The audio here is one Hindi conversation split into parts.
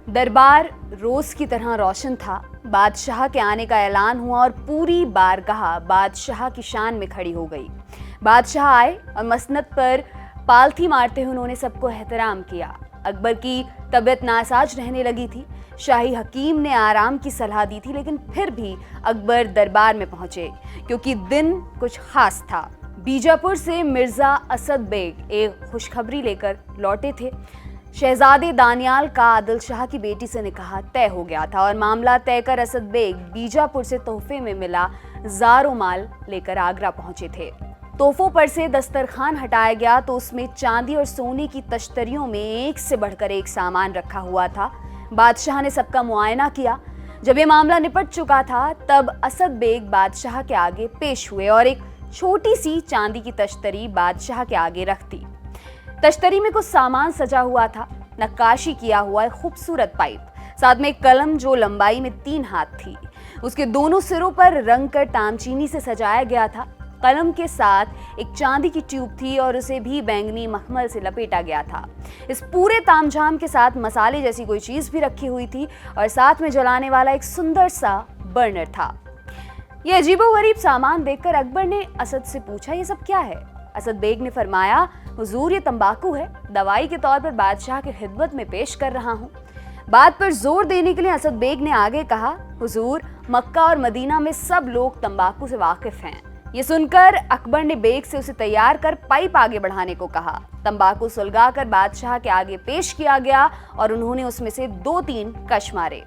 दरबार रोज की तरह रोशन था। बादशाह के आने का ऐलान हुआ और पूरी बारगाह बादशाह की शान में खड़ी हो गई। बादशाह आए और मसनद पर पालथी मारते हुए उन्होंने सबको एहतराम किया। अकबर की तबीयत नासाज रहने लगी थी। शाही हकीम ने आराम की सलाह दी थी, लेकिन फिर भी अकबर दरबार में पहुंचे क्योंकि दिन कुछ खास था। बीजापुर से मिर्जा असद बेग एक खुशखबरी लेकर लौटे थे। शहजादे दानियाल का आदिल शाह की बेटी से निकाह तय हो गया था और मामला तय कर असद बेग बीजापुर से तोहफे में मिला ज़ारो माल लेकर आगरा पहुंचे थे। तोहफों पर से दस्तरखान हटाया गया तो उसमें चांदी और सोने की तश्तरियों में एक से बढ़कर एक सामान रखा हुआ था। बादशाह ने सबका मुआयना किया। जब ये मामला निपट चुका था तब असद बेग बादशाह के आगे पेश हुए और एक छोटी सी चांदी की तश्तरी बादशाह के आगे रख दी। तश्तरी में कुछ सामान सजा हुआ था। नक्काशी किया हुआ एक खूबसूरत पाइप, साथ में एक कलम जो लंबाई में 3 हाथ थी। उसके दोनों सिरों पर रंग कर तामचीनी से सजाया गया था। कलम के साथ एक चांदी की ट्यूब थी और उसे भी बैंगनी मखमल से लपेटा गया था। इस पूरे तामझाम के साथ मसाले जैसी कोई चीज भी रखी हुई थी और साथ में जलाने वाला एक सुंदर सा बर्नर था। यह अजीबोगरीब सामान देखकर अकबर ने असद से पूछा, ये सब क्या है? असद बेग ने फरमाया, हुजूर ये तंबाकू है, दवाई के तौर पर बादशाह की खिदमत में पेश कर रहा हूँ। बात पर जोर देने के लिए असद बेग ने आगे कहा, हुजूर मक्का और मदीना में सब लोग तंबाकू से वाकिफ हैं। ये सुनकर अकबर ने बेग से उसे तैयार कर पाइप आगे बढ़ाने को कहा। तंबाकू सुलगाकर बादशाह के आगे पेश किया गया और उन्होंने उसमें से 2-3 कश मारे।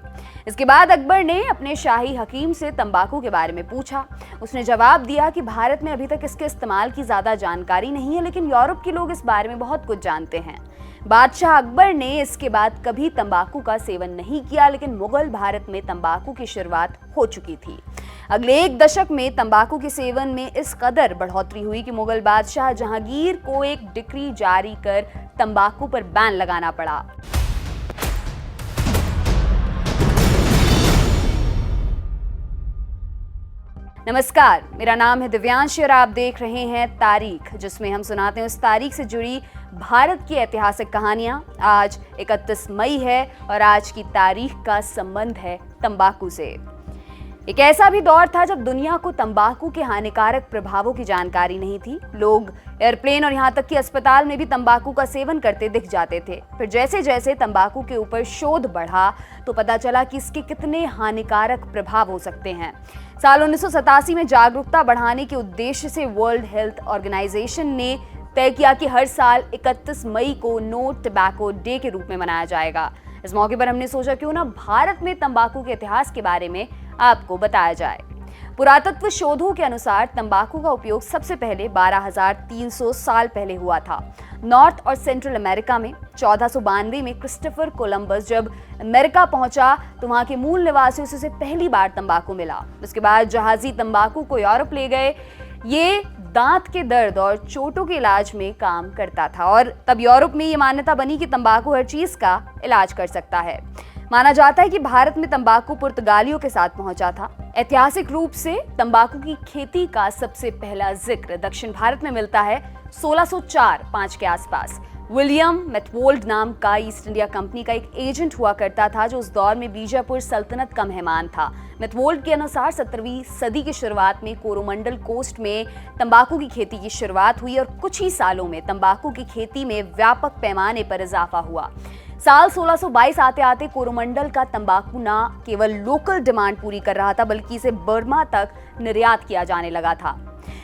इसके बाद अकबर ने अपने शाही हकीम से तंबाकू के बारे में पूछा। उसने जवाब दिया कि भारत में अभी तक इसके इस्तेमाल की ज्यादा जानकारी नहीं है, लेकिन यूरोप के लोग इस बारे में बहुत कुछ जानते हैं। बादशाह अकबर ने इसके बाद कभी तंबाकू का सेवन नहीं किया, लेकिन मुगल भारत में तंबाकू की शुरुआत हो चुकी थी। अगले 1 दशक में तंबाकू के सेवन में इस कदर बढ़ोतरी हुई कि मुगल बादशाह जहांगीर को एक डिक्री जारी कर तंबाकू पर बैन लगाना पड़ा। नमस्कार, मेरा नाम है दिव्यांश और आप देख रहे हैं तारीख, जिसमें हम सुनाते हैं उस तारीख से जुड़ी भारत की ऐतिहासिक कहानियां। आज 31 मई है और आज की तारीख का संबंध है तंबाकू से। एक ऐसा भी दौर था जब दुनिया को तंबाकू के हानिकारक प्रभावों की जानकारी नहीं थी। लोग एयरप्लेन और यहाँ तक कि अस्पताल में भी तंबाकू का सेवन करते दिख जाते थे। फिर जैसे जैसे तंबाकू के ऊपर शोध बढ़ा तो पता चला कि इसके कितने हानिकारक प्रभाव हो सकते हैं। साल 1987 में जागरूकता बढ़ाने के उद्देश्य से वर्ल्ड हेल्थ ऑर्गेनाइजेशन ने तय किया कि हर साल 31 मई को नो टबैको डे के रूप में मनाया जाएगा। इस मौके पर हमने सोचा क्यों ना भारत में तंबाकू के इतिहास के बारे में आपको बताया जाए। पुरातत्व शोधों के अनुसार तंबाकू का उपयोग सबसे पहले 12,300 साल पहले हुआ था। नॉर्थ और सेंट्रल अमेरिका में 1492 में क्रिस्टोफर कोलंबस जब अमेरिका पहुंचा तो वहां के मूल निवासियों से उसे पहली बार तंबाकू मिला। उसके बाद जहाजी तंबाकू को यूरोप ले गए। ये दांत के दर्द और चोटों के इलाज में काम करता था और तब यूरोप में ये मान्यता बनी कि तंबाकू हर चीज का इलाज कर सकता है। माना जाता है कि भारत में तंबाकू पुर्तगालियों के साथ पहुंचा था। ऐतिहासिक रूप से तंबाकू की खेती का सबसे पहला जिक्र दक्षिण भारत में मिलता है 1604-5 के आसपास। विलियम मैथवोल्ड नाम का ईस्ट इंडिया कंपनी का एक एजेंट हुआ करता था जो उस दौर में बीजापुर सल्तनत का मेहमान था। मैथवोल्ड के अनुसार 17वीं सदी की शुरुआत में कोरोमंडल कोस्ट में तंबाकू की खेती की शुरुआत हुई और कुछ ही सालों में तंबाकू की खेती में व्यापक पैमाने पर इजाफा हुआ। साल 1622 आते आते कोरोमंडल का तंबाकू न केवल लोकल डिमांड पूरी कर रहा था बल्कि इसे बर्मा तक निर्यात किया जाने लगा था।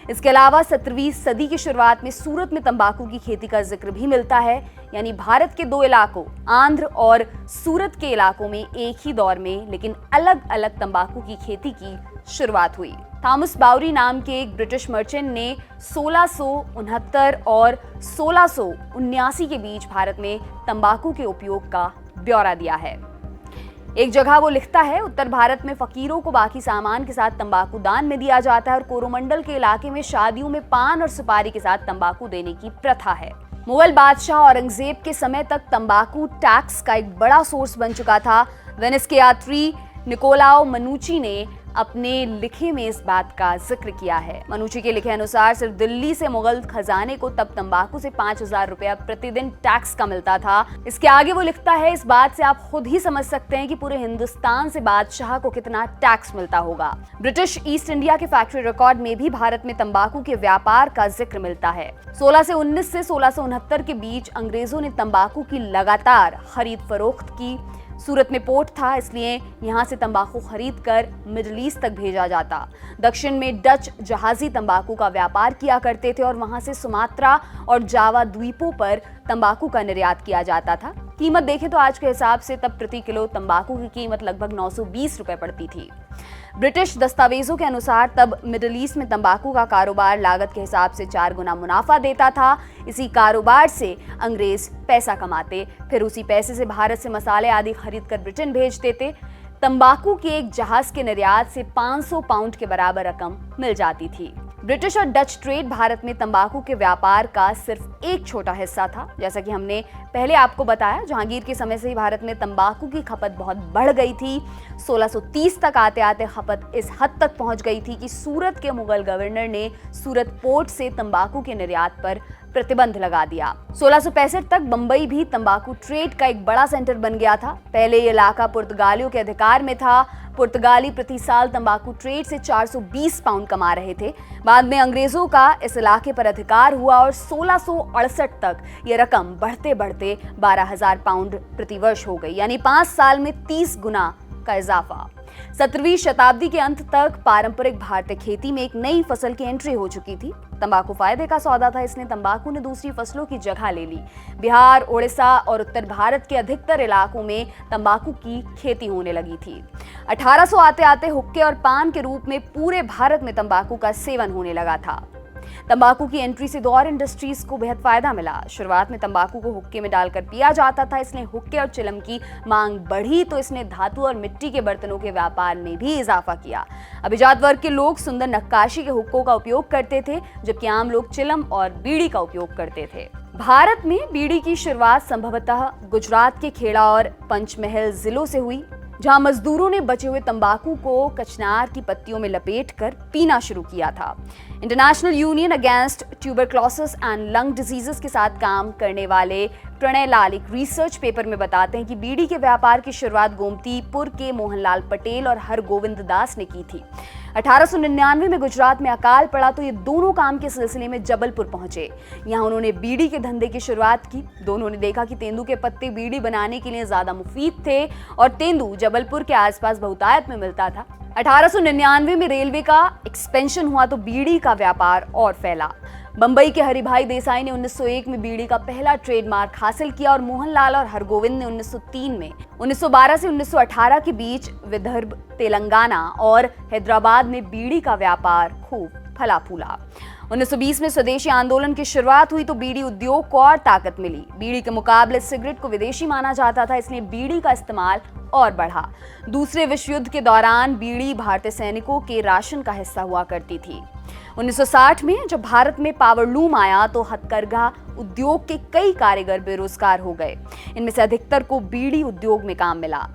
इसके अलावा 17वीं सदी की शुरुआत में सूरत में तंबाकू की खेती का जिक्र भी मिलता है। यानी भारत के 2 इलाकों आंध्र और सूरत के इलाकों में एक ही दौर में लेकिन अलग अलग तंबाकू की खेती की शुरुआत हुई। थॉमस बाउरी नाम के एक ब्रिटिश मर्चेंट ने 1669 और 1679 के बीच भारत में तंबाकू के उपयोग का ब्यौरा दिया है। एक जगह वो लिखता है, उत्तर भारत में फकीरों को बाकी सामान के साथ तंबाकू दान में दिया जाता है और कोरोमंडल के इलाके में शादियों में पान और सुपारी के साथ तंबाकू देने की प्रथा है। मुगल बादशाह औरंगजेब के समय तक तंबाकू टैक्स का एक बड़ा सोर्स बन चुका था। वेनिस के यात्री निकोलाओ मनुची ने अपने लिखे में इस बात का जिक्र किया है। मनुची के लिखे अनुसार सिर्फ दिल्ली से मुगल खजाने को तब तंबाकू से 5,000 रुपया प्रतिदिन टैक्स का मिलता था। इसके आगे वो लिखता है, इस बात से आप खुद ही समझ सकते हैं कि पूरे हिंदुस्तान से बादशाह को कितना टैक्स मिलता होगा। ब्रिटिश ईस्ट इंडिया के फैक्ट्री रिकॉर्ड में भी भारत में तंबाकू के व्यापार का जिक्र मिलता है। 1619 से 1669 के बीच अंग्रेजों ने तंबाकू की लगातार खरीद फरोख्त की। सूरत में पोर्ट था, इसलिए यहाँ से तंबाकू खरीद कर मिडिल ईस्ट तक भेजा जाता। दक्षिण में डच जहाजी तंबाकू का व्यापार किया करते थे और वहां से सुमात्रा और जावा द्वीपों पर तंबाकू का निर्यात किया जाता था। कीमत देखें तो आज के हिसाब से तब प्रति किलो तंबाकू की कीमत लगभग 920 रुपए पड़ती थी। ब्रिटिश दस्तावेजों के अनुसार तब मिडिल ईस्ट में तंबाकू का कारोबार लागत के हिसाब से 4 गुना मुनाफा देता था। इसी कारोबार से अंग्रेज पैसा कमाते, फिर उसी पैसे से भारत से मसाले आदि खरीद कर ब्रिटेन भेज देते। तंबाकू के एक जहाज के निर्यात से 500 पाउंड के बराबर रकम मिल जाती थी। ब्रिटिश और डच ट्रेड भारत में तंबाकू के व्यापार का सिर्फ एक छोटा हिस्सा था। जैसा कि हमने पहले आपको बताया, जहांगीर के समय से ही भारत में तंबाकू की खपत बहुत बढ़ गई थी। 1630 तक आते आते खपत इस हद तक पहुंच गई थी कि सूरत के मुगल गवर्नर ने सूरत पोर्ट से तंबाकू के निर्यात पर प्रतिबंध लगा दिया। 1665 तक बंबई भी तंबाकू ट्रेड का एक बड़ा सेंटर बन गया था। पहले ये इलाका पुर्तगालियों के अधिकार में था। पुर्तगाली प्रति साल तंबाकू ट्रेड से 420 पाउंड कमा रहे थे। बाद में अंग्रेजों का इस इलाके पर अधिकार हुआ और 1668 तक ये रकम बढ़ते बढ़ते 12,000 पाउंड प्रति वर्ष हो गई, यानी 5 साल में 30 गुना का इजाफा। 17वीं शताब्दी के अंत तक पारंपरिक भारतीय खेती में एक नई फसल की एंट्री हो चुकी थी। तंबाकू फायदे का सौदा था, इसलिए तंबाकू ने दूसरी फसलों की जगह ले ली। बिहार, उड़ीसा और उत्तर भारत के अधिकतर इलाकों में तंबाकू की खेती होने लगी थी। 1800 आते आते हुक्के और पान के रूप में पूरे भारत में तंबाकू का सेवन होने लगा था। तंबाकू की एंट्री से दो और इंडस्ट्रीज को बेहद फायदा मिला। शुरुआत में तंबाकू को हुक्के में डालकर पिया जाता था, इसलिए हुक्के और चिलम की मांग बढ़ी तो इसने धातु और मिट्टी के बर्तनों के व्यापार में भी इजाफा किया। अभिजात वर्ग के लोग सुंदर नक्काशी के हुक्कों का उपयोग करते थे, जबकि आम लोग चिलम और बीड़ी का उपयोग करते थे। भारत में बीड़ी की शुरुआत संभवतः गुजरात के खेड़ा और पंचमहल जिलों से हुई, जहां मजदूरों ने बचे हुए तंबाकू को कचनार की पत्तियों में लपेटकर पीना शुरू किया था। International union against tuberculosis and lung diseases के साथ काम करने वाले प्रणय लाल एक रिसर्च पेपर में बताते हैं कि बीड़ी के व्यापार की शुरुआत गोमतीपुर के मोहनलाल पटेल और हरगोविंद दास ने की थी। 1899 में गुजरात में अकाल पड़ा तो ये दोनों काम के सिलसिले में जबलपुर पहुंचे। यहाँ उन्होंने बीड़ी के धंधे की शुरुआत की। दोनों ने देखा कि तेंदू के पत्ते बीड़ी बनाने के लिए ज्यादा मुफीद थे और तेंदू जबलपुर के आसपास बहुतायत में मिलता था। 1899 में रेलवे का एक्सपेंशन हुआ तो बीड़ी का व्यापार और फैला। बंबई के हरिभाई देसाई ने 1901 में बीड़ी का पहला ट्रेडमार्क हासिल किया और मोहनलाल और हरगोविंद ने 1903 में। 1912 से 1918 के बीच विदर्भ, तेलंगाना और हैदराबाद में बीड़ी का व्यापार खूब फला फूला। 1920 में स्वदेशी आंदोलन की शुरुआत हुई तो बीड़ी उद्योग को और ताकत मिली। बीड़ी के मुकाबले सिगरेट को विदेशी माना जाता था, इसलिए बीड़ी का इस्तेमाल और बढ़ा। दूसरे विश्व युद्ध के दौरान बीड़ी भारतीय सैनिकों के राशन का हिस्सा हुआ करती थी। 1960 में जब भारत में पावरलूम आया तो हथकरघा उद्योग के कई कारीगर बेरोजगार हो गए। इनमें से अधिकतर को बीड़ी उद्योग में काम मिला।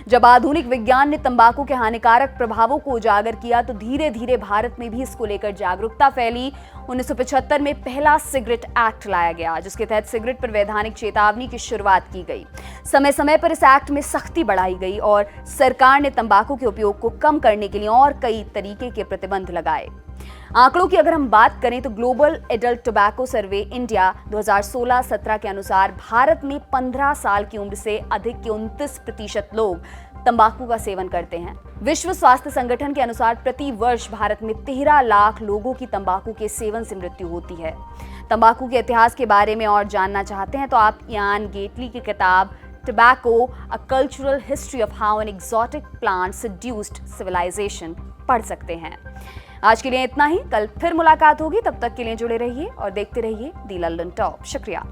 जब आधुनिक विज्ञान ने तंबाकू के हानिकारक प्रभावों को उजागर किया तो धीरे धीरे भारत में भी इसको लेकर जागरूकता फैली। 1975 में पहला सिगरेट एक्ट लाया गया, जिसके तहत सिगरेट पर वैधानिक चेतावनी की शुरुआत की गई। समय समय पर इस एक्ट में सख्ती बढ़ाई गई और सरकार ने तंबाकू के उपयोग को कम करने के लिए और कई तरीके के प्रतिबंध लगाए। आंकड़ों की अगर हम बात करें तो global adult tobacco survey India 2016-17 के अनुसार भारत में 15 साल की उम्र से अधिक के 29% लोग तंबाकू का सेवन करते हैं। विश्व स्वास्थ्य संगठन के अनुसार प्रति वर्ष भारत में 13 लाख लोगों की तंबाकू के सेवन से मृत्यु होती है। तंबाकू के इतिहास के बारे में और जानना चाहते हैं तो आप इयान गेटली की किताब Tobacco: A Cultural History of How an Exotic Plant Seduced Civilization पढ़ सकते हैं। आज के लिए इतना ही, कल फिर मुलाकात होगी, तब तक के लिए जुड़े रहिए और देखते रहिए दी लंदन टॉप। शुक्रिया।